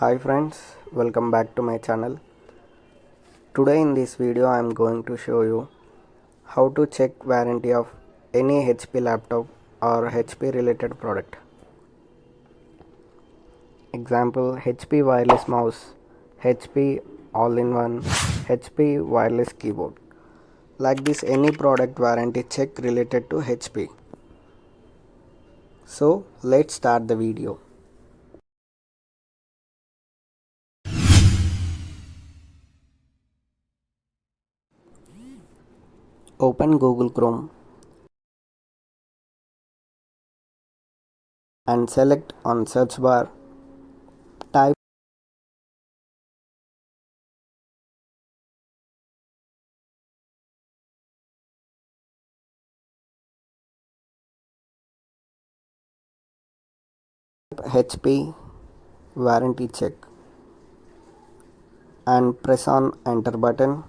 Hi friends, welcome back to my channel. Today in this video I am going to show you how to check warranty of any HP laptop or HP related product. Example, HP wireless mouse, HP all-in-one, HP wireless keyboard. Like this, any product warranty check related to HP. So let's start the video. Open Google Chrome and select on search bar, type HP warranty check and press on enter button.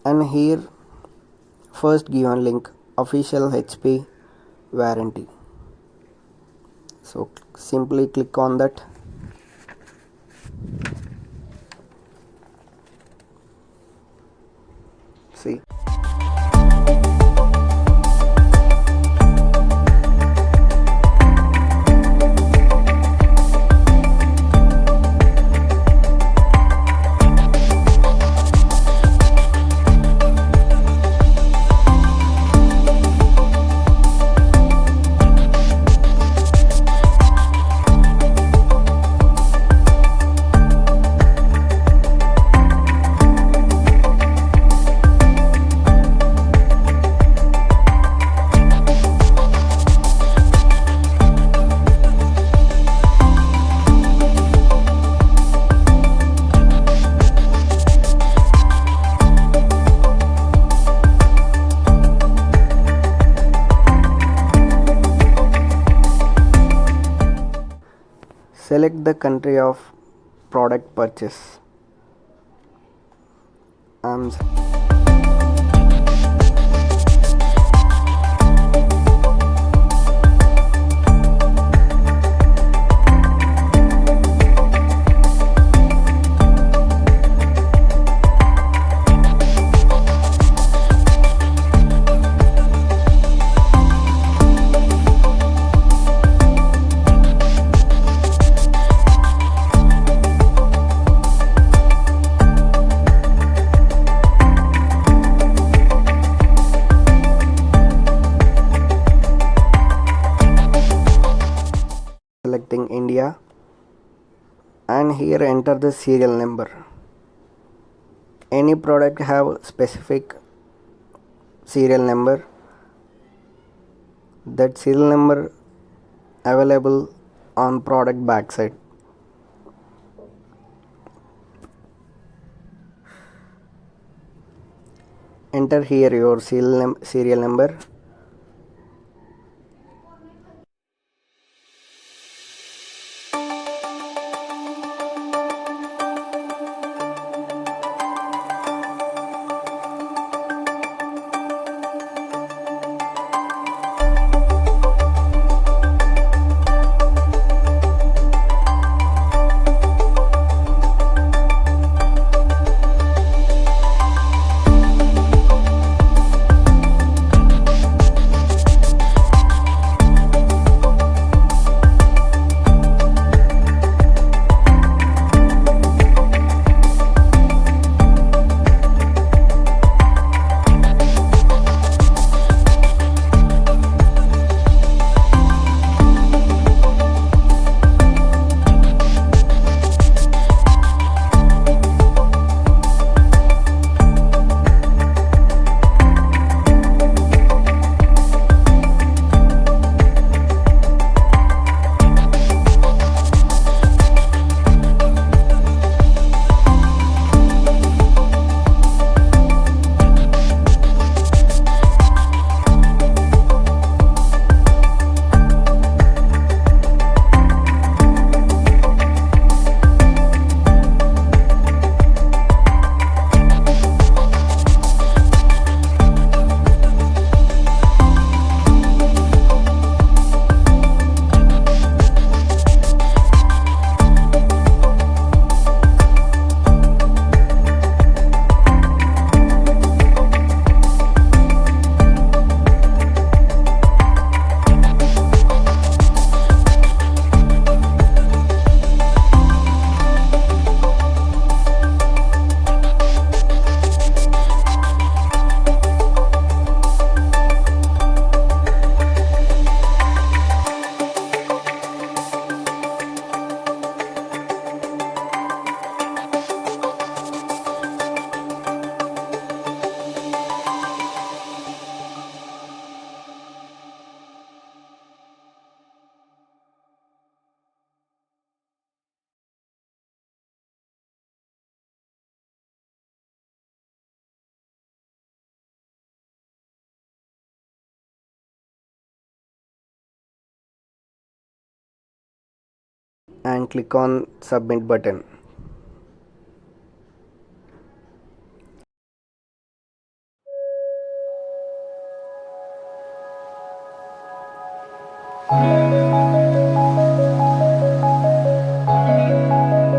And here first given link, official HP warranty. So simply click on that. See, select the country of product purchase. Selecting India, and here enter the serial number. Any product have specific serial number. That serial number available on product backside. Enter here your serial number. and click on submit button.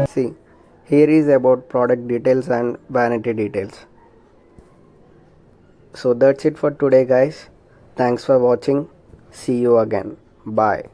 See, here is about product details and warranty details. So that's it for today guys. Thanks for watching. See you again. Bye.